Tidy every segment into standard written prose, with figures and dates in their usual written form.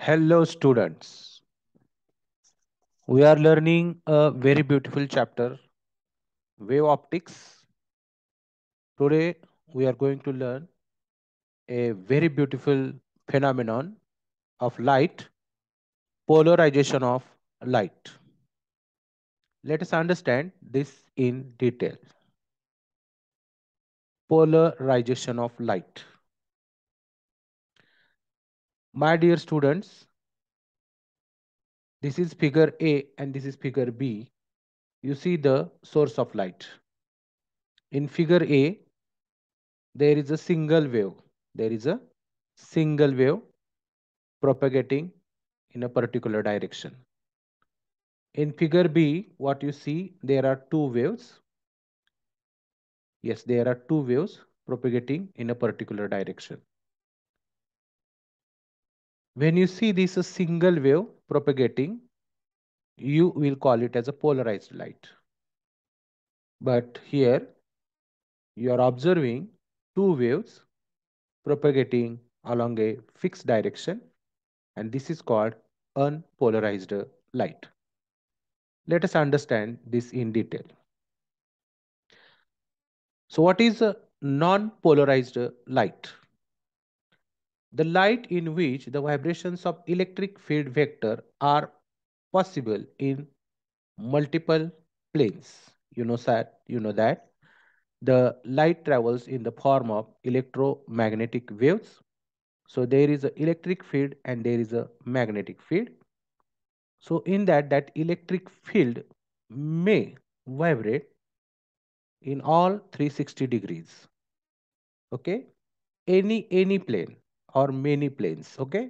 Hello, students. We are learning a very beautiful chapter, wave optics. Today, we are going to learn a very beautiful phenomenon of light, polarization of light. Let us understand this in detail. Polarization of light. My dear students, this is figure A and this is figure B. You see the source of light. In figure A, there is a single wave. There is a single wave propagating in a particular direction. In figure B, what you see, there are two waves. Yes, there are two waves propagating in a particular direction. When you see this a single wave propagating, you will call it as a polarized light. But here, you are observing two waves propagating along a fixed direction, and this is called unpolarized light. Let us understand this in detail. So what is a non-polarized light? The light in which the vibrations of electric field vector are possible in multiple planes. You know that the light travels in the form of electromagnetic waves. So there is an electric field and there is a magnetic field. So in that electric field may vibrate in all 360 degrees. Okay, any plane or many planes. Okay,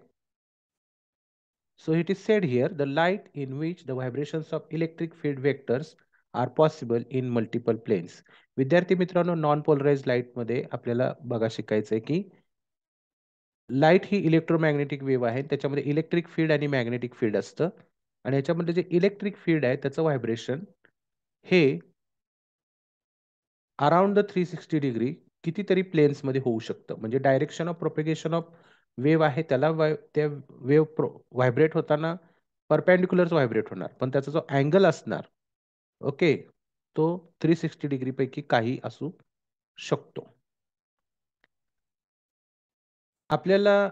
so it is said here the light in which the vibrations of electric field vectors are possible in multiple planes. विद्यार्थी मित्रांनो, non polarised light मध्ये आपल्याला बघा शिकायचंय की light ही electromagnetic wave आहे, त्याच्यामध्ये electric field आणि magnetic field असतं, आणि याच्यामध्ये जे इलेक्ट्रिक फील्ड आहे त्याचं व्हायब्रेशन हे अराउंड द 360 डिग्री कितीतरी प्लेन्स मध्ये होऊ शकतं. म्हणजे direction of propagation of wave आहे त्याला त्या वेव्ह व्हायब्रेट होताना परपेंडिक्युलर व्हायब्रेट होणार, पण त्याचा जो अँगल असणार, ओके, तो 360 डिग्री पैकी काही असू शकतो. आपल्याला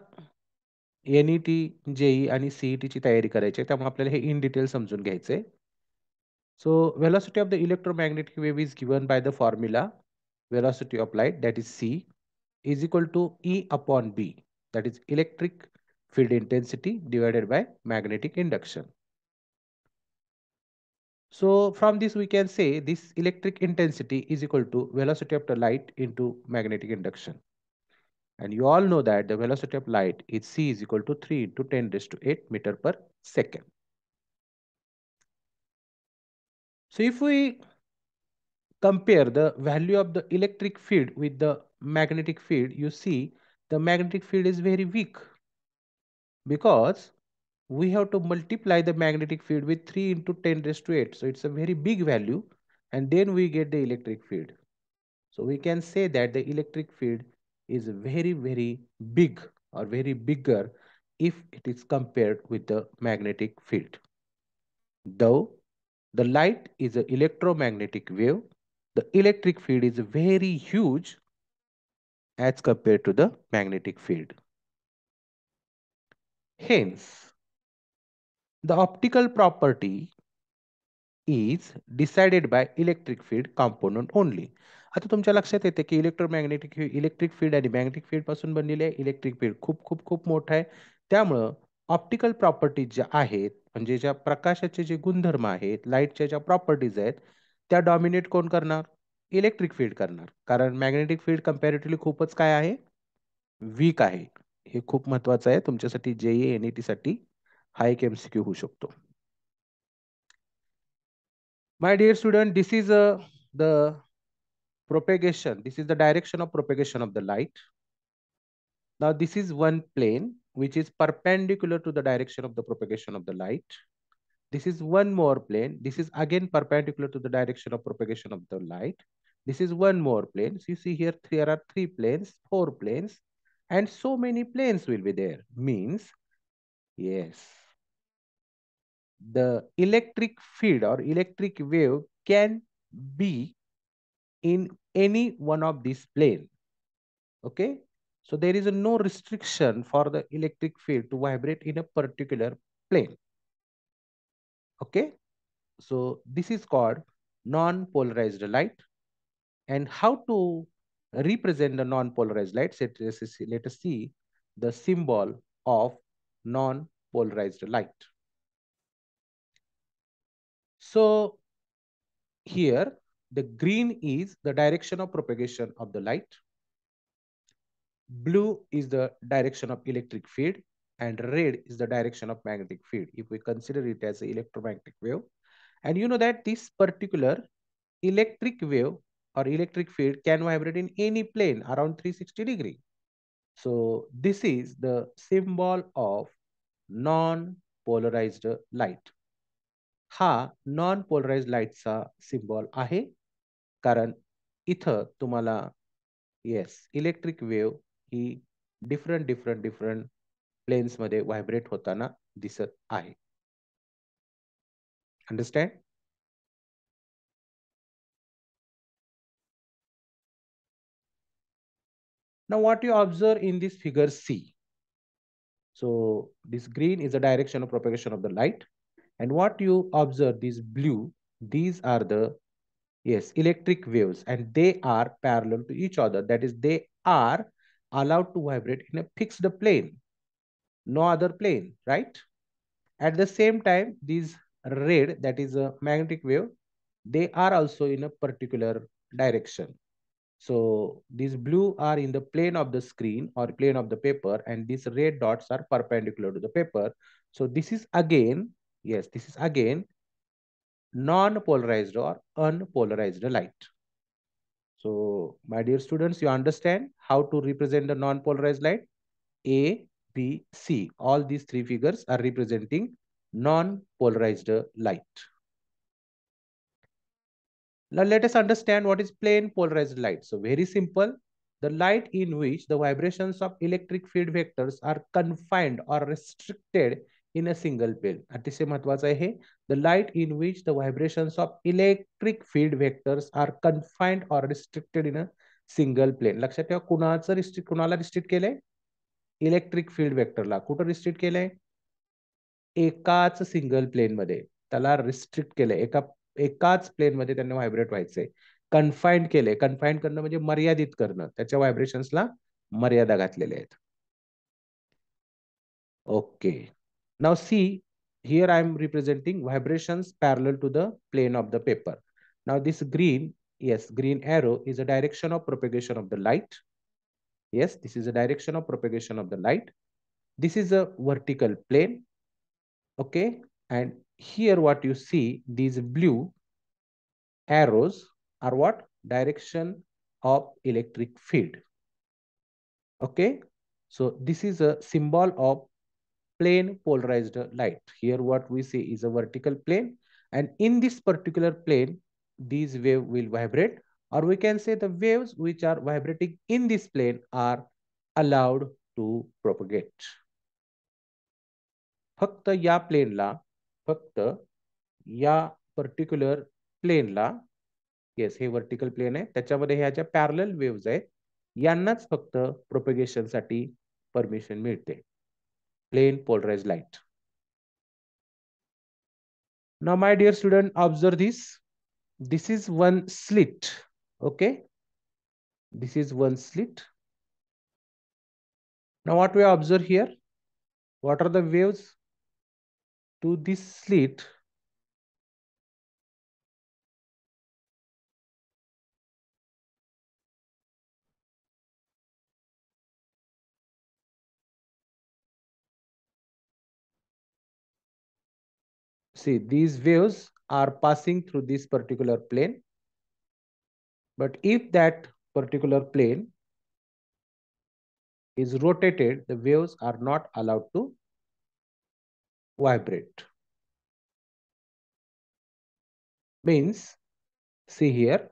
एनईटी, जेई आणि सीईटी ची तयारी करायची आहे, त्यामुळे आपल्याला हे इन डिटेल समजून घ्यायचंय. So velocity of the electromagnetic wave is given by the formula velocity of light, that is C, is equal to E upon B, that is electric field intensity divided by magnetic induction. So from this we can say this electric intensity is equal to velocity of the light into magnetic induction. And you all know that the velocity of light is C is equal to 3 into 10 raised to 8 meter per second. So if we compare the value of the electric field with the magnetic field, you see the magnetic field is very weak because we have to multiply the magnetic field with 3 into 10 raised to 8. So it's a very big value, and then we get the electric field. So we can say that the electric field is very big or very bigger if it is compared with the magnetic field. Though the light is an electromagnetic wave, the electric field is very huge as compared to the magnetic field. Hence, the optical property is decided by electric field component only. आता तुमच्या लक्षात येते की electric field आणि magnetic field पासून बनलेले आहे. Electric field खूप खूप खूप मोठा आहे, त्यामुळं ऑप्टिकल प्रॉपर्टीज ज्या आहेत, म्हणजे ज्या प्रकाशाचे जे गुणधर्म आहेत, लाईटच्या ज्या प्रॉपर्टीज आहेत, त्या डॉमिनेट कोण करणार? इलेक्ट्रिक फील्ड करणार. कारण मॅग्नेटिक फील्ड कंपॅरेटिव्हली खूपच काय आहे? वीक आहे. हे खूप महत्वाचं आहे तुमच्यासाठी. जेईई एनईटी साठी हा एक एमसीक्यू होऊ शकतो. My dear student, this is the propagation. This is the direction of propagation of the light. Now this is one plane which is perpendicular to the direction of the propagation of the light. This is one more plane. This is again perpendicular to the direction of propagation of the light. This is one more plane. So you see here there are three planes, four planes, and so many planes will be there. Means Yes. The electric field or electric wave can be in any one of these plane. Okay. So there is no restriction for the electric field to vibrate in a particular plane. Okay. So this is called non-polarized light. And how to represent the non-polarized light? Let us see the symbol of non-polarized light. So here the green is the direction of propagation of the light. Blue is the direction of electric field, and red is the direction of magnetic field if we consider it as an electromagnetic wave. And you know that this particular electric wave or electric field can vibrate in any plane around 360 degree. So this is the symbol of non-polarized light. हा non polarise लाईटचा symbol आहे, कारण इथं तुम्हाला yes electric wave ही different planes मध्ये vibrate होताना दिसत आहे. Understand? Now what you observe in this figure C. So this green is the direction of propagation of the light, and what you observe, this blue, these are the yes electric waves, and they are parallel to each other. That is, they are allowed to vibrate in a fixed plane, no other plane, right? At the same time, these red, that is a magnetic wave, they are also in a particular direction. So these blue are in the plane of the screen or plane of the paper, and these red dots are perpendicular to the paper. So this is again, yes, this is again non-polarized or unpolarized light. So my dear students, you understand how to represent the non-polarized light? A, B, C. All these three figures are representing non-polarized light. Now let us understand what is plain polarized light. So very simple. The light in which the vibrations of electric field vectors are confined or restricted in a single plane. अतिशय महत्वाचं आहे हे. The light in which the vibrations of electric field vectors are confined or restricted in a single plane. लक्षात ठेवा कुणाला restrict केलंय? Electric field वेक्टरला. कुठं restrict केलंय? एकाच सिंगल प्लेन मध्ये त्याला रिस्ट्रिक्ट केलंय. एकाच प्लेन मध्ये त्यांना व्हायब्रेट व्हायचंय. कन्फाइंड केले. कन्फाइंड करणं म्हणजे मर्यादित करणं. त्याच्या व्हायब्रेशन्सला मर्यादा घातलेल्या आहेत. Okay. Now C, here I am representing vibrations parallel to the plane of the paper. Now this green, yes, green arrow is a direction of propagation of the light. Yes, this is a direction of propagation of the light. This is a vertical plane. Okay. And here what you see, these blue arrows are what? Direction of electric field. Okay. So this is a symbol of plane polarized light. Here what we see is a vertical plane, and in this particular plane, these wave will vibrate, or we can say the waves which are vibrating in this plane are allowed to propagate. फक्त या प्लेनला, फक्त या particular प्लेनला, yes हे vertical plane आहे, त्याच्यामध्ये ह्या ज्या पॅरलल वेव्हज आहेत यांनाच फक्त प्रोपगेशन साठी परमिशन मिळते. Plane polarised light. Now my dear student, observe this. This is one slit. Okay, this is one slit. Now what we observe here? What are the waves to this slit? See, these waves are passing through this particular plane. But if that particular plane is rotated, the waves are not allowed to vibrate. Means, see here,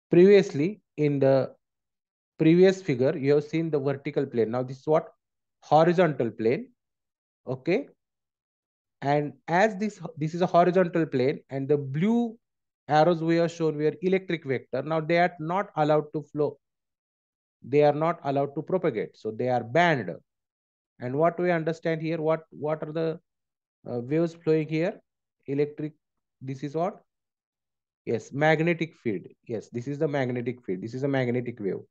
previously in the previous figure, you have seen the vertical plane. Now this is what? Horizontal plane. Okay. And as this is a horizontal plane, and the blue arrows we have shown were electric vector. Now they are not allowed to flow. They are not allowed to propagate. So they are banned. And what we understand here, what are the waves flowing here? Electric. This is what? Yes, magnetic field. Yes, this is the magnetic field. This is a magnetic wave.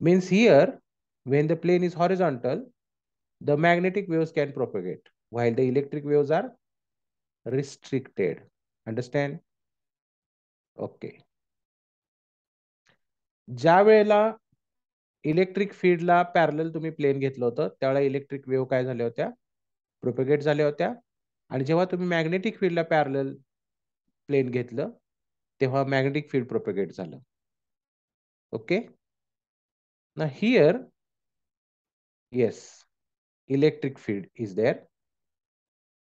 Means here, when the plane is horizontal, the magnetic waves can propagate, while the electric waves are restricted. Understand? Okay. ज्या वेळेला electric फील्डला parallel तुम्ही plane घेतलं होतं, त्यावेळेला electric wave काय झाल्या होत्या? Propagate झाल्या होत्या. आणि जेव्हा तुम्ही मॅग्नेटिक फील्डला पॅरलल प्लेन घेतलं, तेव्हा मॅग्नेटिक फील्ड प्रोपेगेट झालं. Okay. Now here, yes, electric field is there.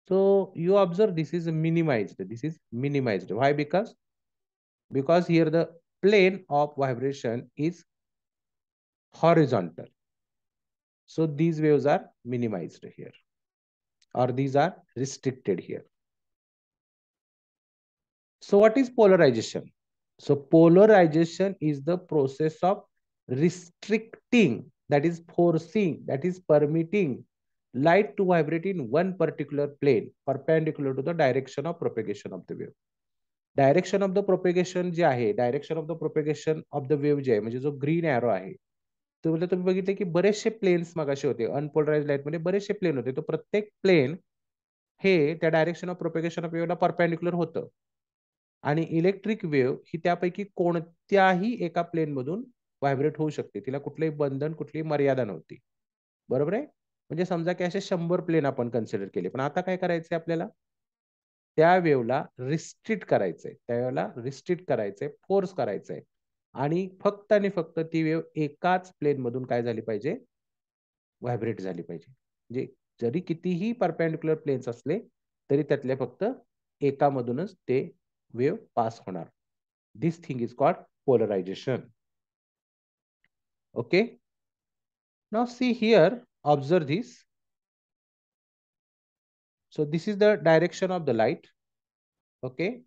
So you observe this is minimized. This is minimized. Why? Because here the plane of vibration is horizontal. So these waves are minimized here, or these are restricted here. So what is polarization? So polarization is the process of restricting, that is forcing, that is permitting light to vibrate in one particular plane perpendicular to the direction of propagation of the wave. Direction of the propagation जे आहे, direction of the propagation of the wave जे आहे, म्हणजे जो green arrow आहे, तो म्हणजे तुम्ही बघितले की बरेचसे प्लेन्स मगाशी होते. अनपोलराइज लाईट मध्ये बरेचसे प्लेन होते. तो प्रत्येक प्लेन हे त्या डायरेक्शन ऑफ प्रोपेगेशन ऑफ वेव्हला परपेंडिक्युलर होतं. आणि इलेक्ट्रिक वेव्ह ही त्यापैकी कोणत्याही एका प्लेन मधून व्हायब्रेट होऊ शकते. तिला कुठलंही बंधन, कुठलीही मर्यादा नव्हती. बरोबर आहे? म्हणजे समजा की असे 100 प्लेन आपण कन्सिडर केले. पण आता काय करायचंय आपल्याला? त्या वेव्हला रिस्ट्रिक्ट करायचंय. त्या वेव्हला रिस्ट्रिक्ट करायचंय, फोर्स करायचंय. आणि फक्त ती वेव्ह एकाच प्लेन मधून काय झाली पाहिजे? व्हायब्रेट झाली पाहिजे. म्हणजे जरी कितीही परपेंडिक्युलर प्लेन्स असले, तरी त्यातले फक्त एकामधूनच ते वेव्ह पास होणार. This thing is called polarisation. Okay. Now see here, observe this. So this is the direction of the light. Okay.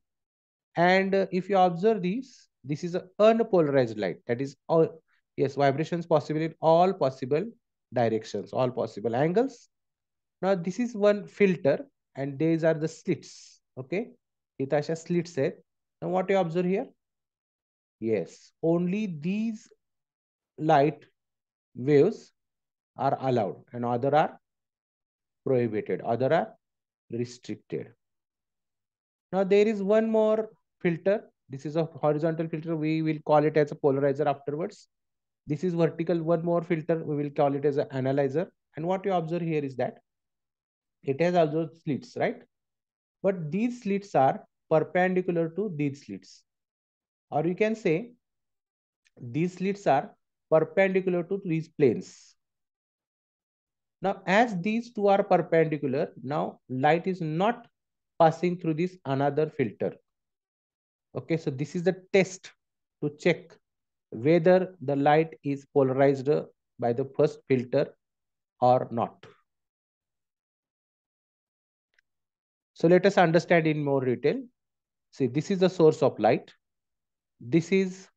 And if you observe this is an unpolarized light. That is all, yes, vibrations possible in all possible directions, all possible angles. Now this is one filter, and these are the slits. Okay. It has slits here. Now what you observe here? Yes, only these light waves are allowed, and other are prohibited, other are restricted. Now there is one more filter. This is a horizontal filter. We will call it as a polarizer afterwards. This is vertical, one more filter. We will call it as an analyzer. And what you observe here is that it has also slits, right? But these slits are perpendicular to these slits. Or you can say these slits are perpendicular to these planes. Now, as these two are perpendicular, now light is not passing through this another filter. Okay, so this is the test to check whether the light is polarized by the first filter or not. So let us understand in more detail. See, this is the source of light. This is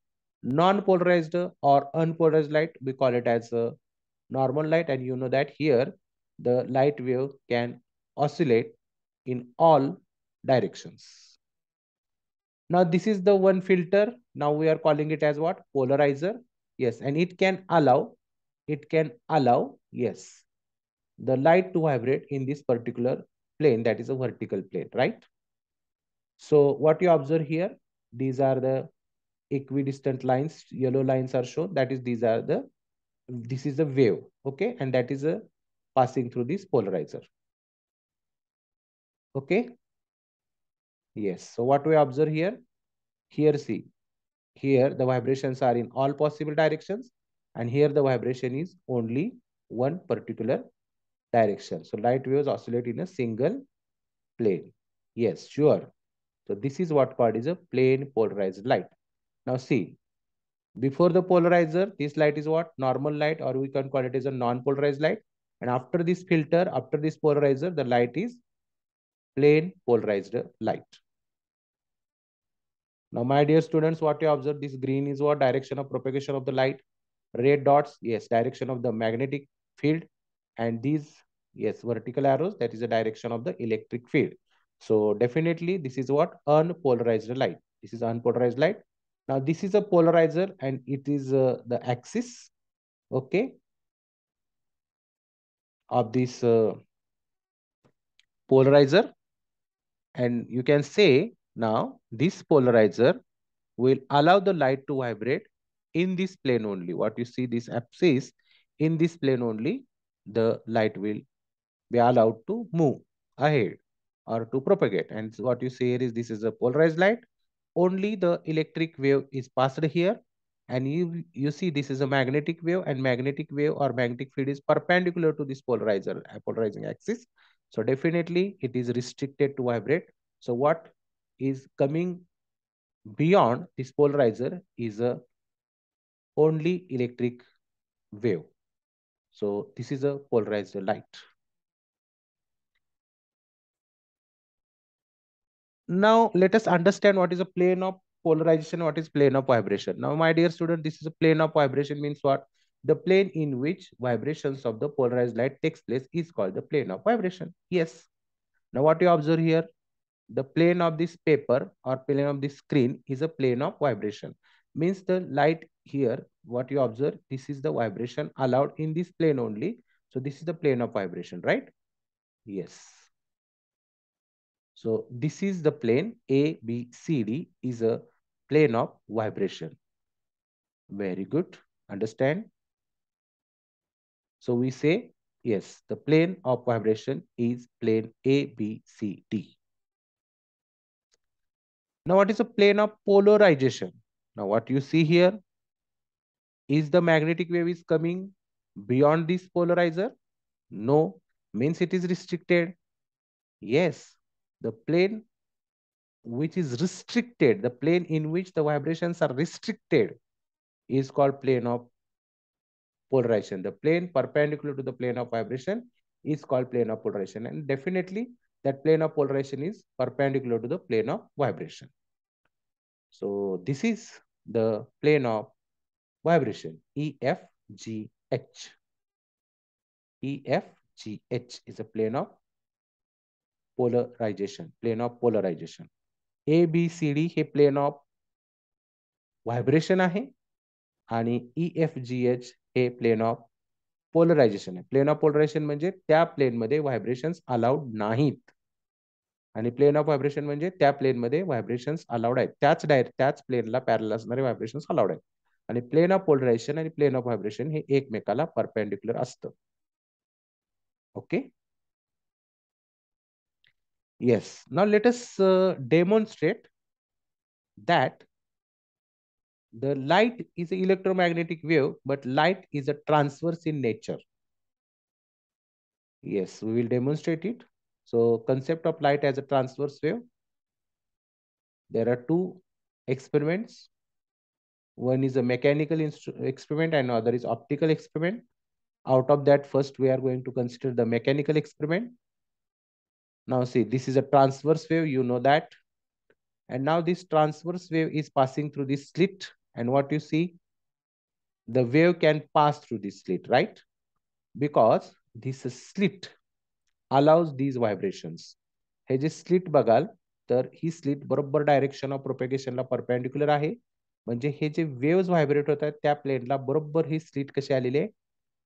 non-polarized or unpolarized light. We call it as a normal light, and you know that here the light wave can oscillate in all directions. Now this is the one filter. Now we are calling it as what? Polarizer. Yes, and it can allow, yes, the light to vibrate in this particular plane, that is a vertical plane, right? So what you observe here, these are the equidistant lines, yellow lines are shown, that is this is the wave, okay, and that is a passing through this polarizer. Okay. Yes, so what we observe here, see, here the vibrations are in all possible directions, and here the vibration is only one particular direction. So light waves oscillate in a single plane. Yes, sure. So this is what called is a plane polarized light. Now see, Before the polarizer, this light is what? Normal light, or we can call it as a non-polarized light. And after this filter, after this polarizer, the light is plain polarized light. Now, my dear students, what you observe, this green is what? Direction of propagation of the light. Red dots, yes, direction of the magnetic field. And these, yes, vertical arrows, that is the direction of the electric field. So definitely this is what? Unpolarized light. This is unpolarized light. Now this is a polarizer and it is the axis, okay, of this polarizer. And you can say now this polarizer will allow the light to vibrate in this plane only. What you see, this axis, in this plane only, the light will be allowed to move ahead or to propagate. And what you see here is this is a polarized light. Only the electric wave is passed here. And you see this is a magnetic wave, and magnetic wave or magnetic field is perpendicular to this polarizer, polarizing axis. So definitely it is restricted to vibrate. So what is coming beyond this polarizer is a only electric wave. So this is a polarized light. Now let us understand what is a plane of polarization, what is plane of vibration. Now, my dear student, this is a plane of vibration means what? The plane in which vibrations of the polarized light takes place is called the plane of vibration. Yes. Now what you observe here, the plane of this paper or plane of this screen is a plane of vibration. Means the light here, what you observe, this is the vibration allowed in this plane only. So this is the plane of vibration, right? Yes. So this is the plane A, B, C, D is a plane of vibration. Very good. Understand? So we say, yes, the plane of vibration is plane A, B, C, D. Now, what is a plane of polarization? Now, what you see here is the magnetic wave is coming beyond this polarizer? No, means it is restricted. Yes, the plane which is restricted, the plane in which the vibrations are restricted is called plane of polarization. The plane perpendicular to the plane of vibration is called plane of polarization. And definitely that plane of polarization is perpendicular to the plane of vibration. So this is the plane of vibration, EFGH. EFGH is a plane of polarization, plane of polarization. ABCD हे plane of vibration आहे आणि EFGH हे plane of polarisation आहे. Plane of polarisation म्हणजे त्या plane मध्ये vibrations allowed नाहीत आणि प्लेन ऑफ व्हायब्रेशन म्हणजे त्या प्लेन मध्ये व्हायब्रेशन्स अलाउड आहेत. त्याच प्लेनला पॅरल असणारे व्हायब्रेशन्स अलाउड आहेत. आणि प्लेन ऑफ पोलरायझेशन आणि प्लेन ऑफ व्हायब्रेशन हे एकमेकाला परपेंडिक्युलर असतं. Okay. Yes. Now let us demonstrate that the light is an electromagnetic wave, but light is a transverse in nature. Yes, we will demonstrate it. So concept of light as a transverse wave. There are two experiments. One is a mechanical experiment and other is optical experiment. Out of that, first we are going to consider the mechanical experiment. Now see, this is a transverse wave, you know that. And now this transverse wave is passing through this slit. And what you see, the wave can pass through this slit, right? Because this slit allows these vibrations. हे जे slit बघाल तर ही slit बरोबर direction of प्रोपेगेशनला perpendicular आहे. म्हणजे हे जे waves vibrate होतात त्या प्लेनला बरोबर ही स्लिट कशी आलेली आहे,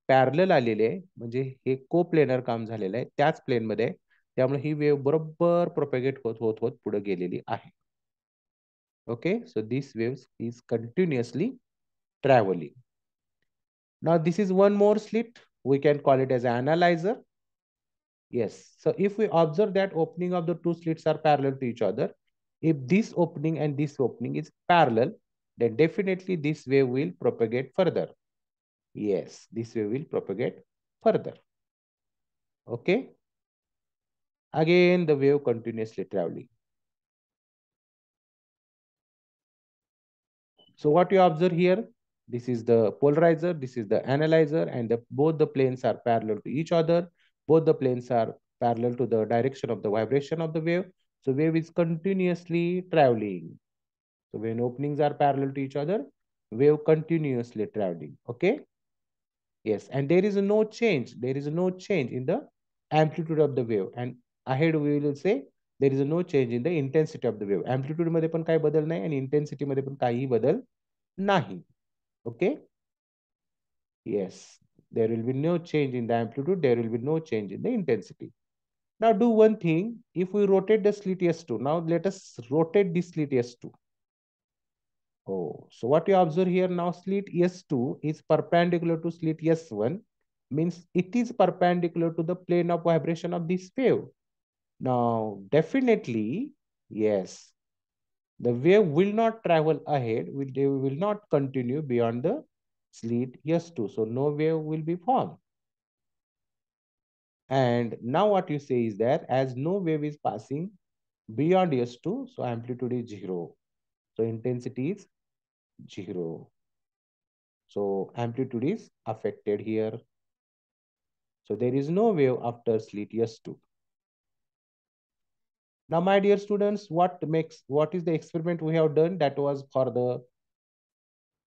पॅरलल आलेली आहे. म्हणजे हे को प्लेनर काम झालेलं आहे त्याच प्लेन मध्ये. त्यामुळे ही वेव्ह बरोबर प्रोपेगेट होत होत होत पुढे गेलेली आहे. Okay, so this waves is continuously traveling. Now this is one more slit. We can call it as an analyzer. Yes. So if we observe that opening of the two slits are parallel to each other, if this opening and this opening is parallel, then definitely this wave will propagate further. Yes, this wave will propagate further. Okay. Again, the wave continuously traveling. So what you observe here, This is the polarizer, this is the analyzer, and both the planes are parallel to each other. Both the planes are parallel to the direction of the vibration of the wave. So wave is continuously traveling. So when openings are parallel to each other, wave continuously traveling. Okay. Yes, and there is no change. There is no change in the amplitude of the wave. And ahead we will say there is no change in the intensity of the wave. Amplitude मध्ये पण काही बदल नाही आणि intensity मध्ये पण काही बदल नाही. Okay. Yes, there will be no change in the amplitude. There will be no change in the intensity. Now do one thing. If we rotate the slit S2, now let us rotate this slit S2. Oh, so what you observe here now, slit S2 is perpendicular to slit S1, means it is perpendicular to the plane of vibration of this wave. Now, definitely, yes, the wave will not travel ahead, they will not continue beyond the slit S2. So no wave will be formed. And now what you say is that as no wave is passing beyond S2, so amplitude is 0. So intensity is 0. So amplitude is affected here. So there is no wave after slit S2. Now, my dear students, what is the experiment we have done? That was for the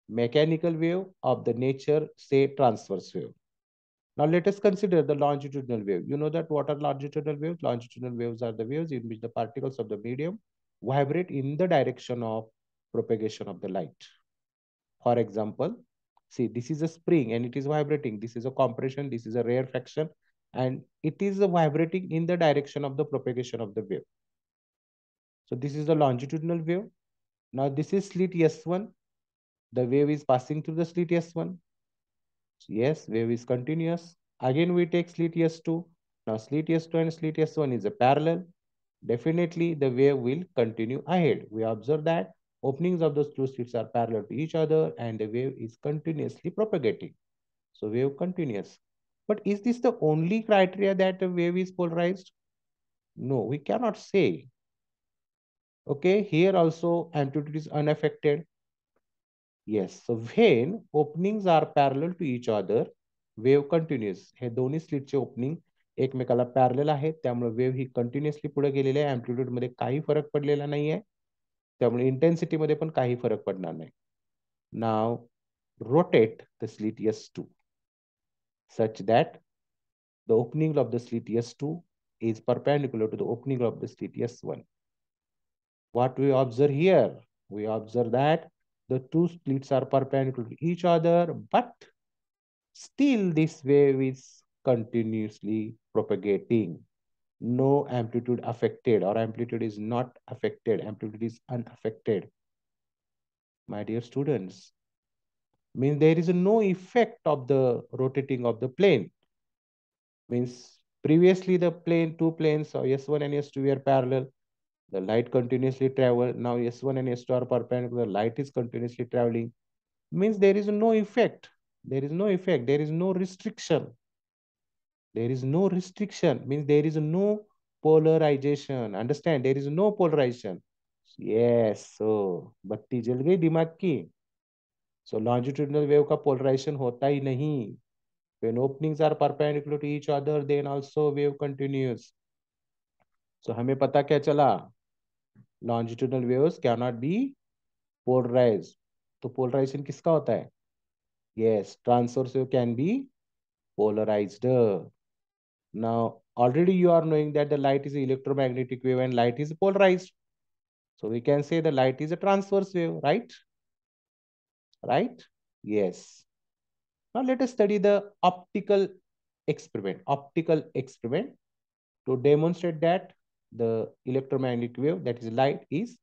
mechanical wave of the nature, say transverse wave. Now let us consider the longitudinal wave. You know that what are longitudinal waves? Longitudinal waves are the waves in which the particles of the medium vibrate in the direction of propagation of the light. For example, see, this is a spring and it is vibrating. This is a compression, this is a rarefaction, and it is vibrating in the direction of the propagation of the wave. So this is the longitudinal wave. Now this is slit S1. The wave is passing through the slit S1. Yes, wave is continuous. Again, we take slit S2. Now slit S2 and slit S1 is a parallel. Definitely the wave will continue ahead. We observe that openings of those two slits are parallel to each other and the wave is continuously propagating. So wave continuous. But is this the only criteria that a wave is polarized? No, we cannot say. Okay, here also amplitude is unaffected. Yes, so when openings are parallel to each other, wave continues. हे दोन्ही स्लिटचे opening एकमेकाला parallel आहेत, त्यामुळे wave ही continuously पुढे गेलेली आहे. Amplitude मध्ये काही फरक पडलेला नाहीये, त्यामुळे इंटेन्सिटी मध्ये पण काही फरक पडणार नाही. नाव rotate the slit S2 such that the opening of the slit S2 is perpendicular to the opening of the slit S1. What we observe here? We observe that the two slits are perpendicular to each other, but still this wave is continuously propagating. No amplitude affected, or amplitude is not affected. Amplitude is unaffected. My dear students, means there is no effect of the rotating of the plane. Means previously the two planes, so S1 and S2 were parallel. The light continuously travel. Now S1 and S2 are perpendicular. Light is continuously traveling. Means there is no effect. There is no effect. There is no restriction. There is no restriction. Means there is no polarization. Understand? There is no polarization. Yes. So बत्ती जल गई दिमाग की. So longitudinal wave का polarization होता ही नहीं. When openings are perpendicular to each other, then also wave continues. So हमें पता क्या चला? Longitudinal waves cannot be polarized. तो polarization किसका होता है? Yes, transverse wave can be polarized. Now, already you are knowing that the light is an electromagnetic wave and light is polarized. So we can say the light is a transverse wave, right? Right? Yes. Now let us study the optical experiment. Optical experiment to demonstrate that the electromagnetic wave, that is light, is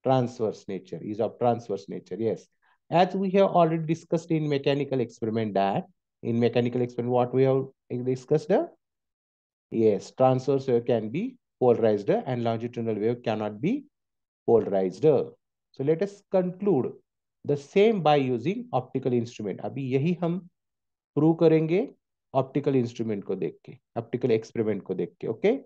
transverse nature, is of transverse nature. Yes. As we have already discussed in mechanical experiment that in mechanical experiment, what we have discussed, yes, transverse wave can be polarized and longitudinal wave cannot be polarized. So let us conclude the same by using optical instrument. अभी यही हम prove करेंगे optical instrument को देख के, optical experiment को देख के, okay?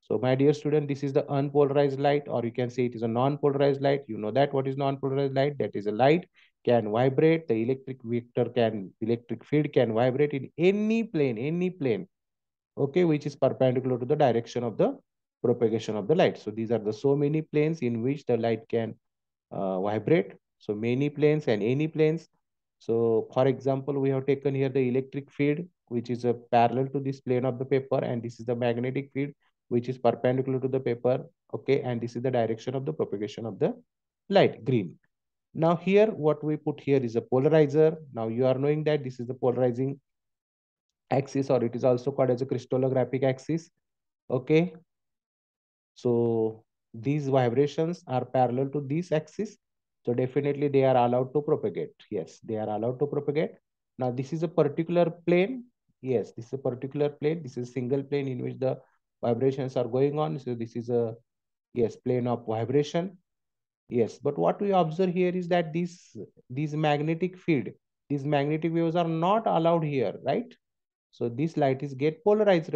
So my dear student, this is the unpolarized light, or you can say it is a non-polarized light. You know that what is non-polarized light? That is a light can vibrate. The electric field can vibrate in any plane, okay, which is perpendicular to the direction of the propagation of the light. So these are the so many planes in which the light can vibrate. So many planes and any planes. So for example, we have taken here the electric field, which is a parallel to this plane of the paper, and this is the magnetic field, which is perpendicular to the paper. Okay, and this is the direction of the propagation of the light, green. Now here, what we put here is a polarizer. Now you are knowing that this is the polarizing axis, or it is also called as a crystallographic axis. Okay, so these vibrations are parallel to this axis. So definitely they are allowed to propagate. Yes, they are allowed to propagate. Now this is a particular plane. Yes, this is a particular plane. This is a single plane in which the vibrations are going on. So this is a, yes, plane of vibration. Yes, but what we observe here is that these magnetic field, these magnetic waves are not allowed here, right? So this light is get polarized.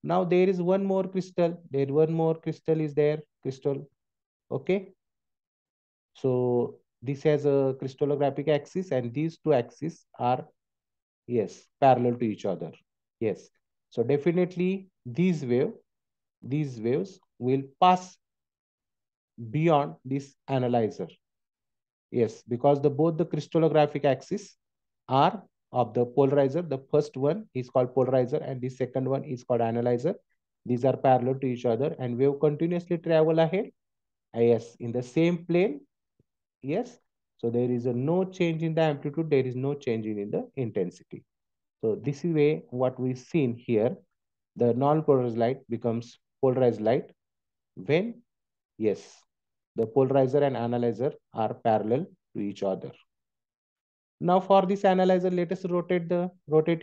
Now there is one more crystal. There one more crystal is there. Crystal. Okay. So this has a crystallographic axis, and these two axes are, yes, parallel to each other. Yes. So definitely these waves will pass beyond this analyzer. Yes, because both the crystallographic axis are of the polarizer. The first one is called polarizer and the second one is called analyzer. These are parallel to each other and wave continuously travel ahead. Yes, in the same plane. Yes. So there is no change in the amplitude. There is no change in the intensity. So this is way what we've seen here. The non-polarized light becomes polarized light when, yes, the polarizer and analyzer are parallel to each other. Now for this analyzer, let us rotate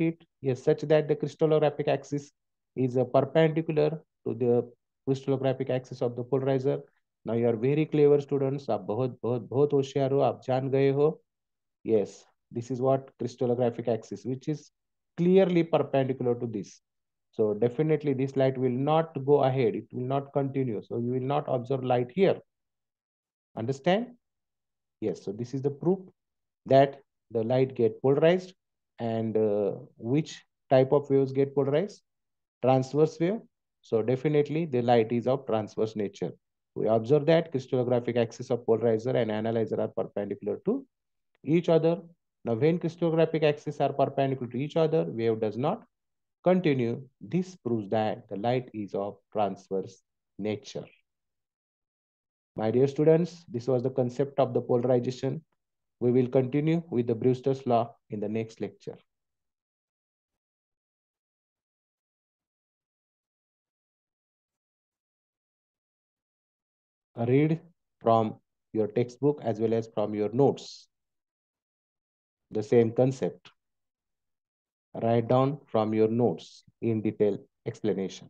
it, yes, such that the crystallographic axis is perpendicular to the crystallographic axis of the polarizer. Now you are very clever students. आप बहुत होशियार हो, आप जान गए हो. Yes, this is what crystallographic axis, which is clearly perpendicular to this. So definitely this light will not go ahead. It will not continue. So you will not observe light here. Understand? Yes. So this is the proof that the light get polarized. And which type of waves get polarized? Transverse wave. So definitely the light is of transverse nature. We observe that crystallographic axis of polarizer and analyzer are perpendicular to each other. Now when crystallographic axes are perpendicular to each other, wave does not continue. This proves that the light is of transverse nature. My dear students, this was the concept of the polarization. We will continue with the Brewster's law in the next lecture. Read from your textbook as well as from your notes the same concept. Write down from your notes in detail explanation.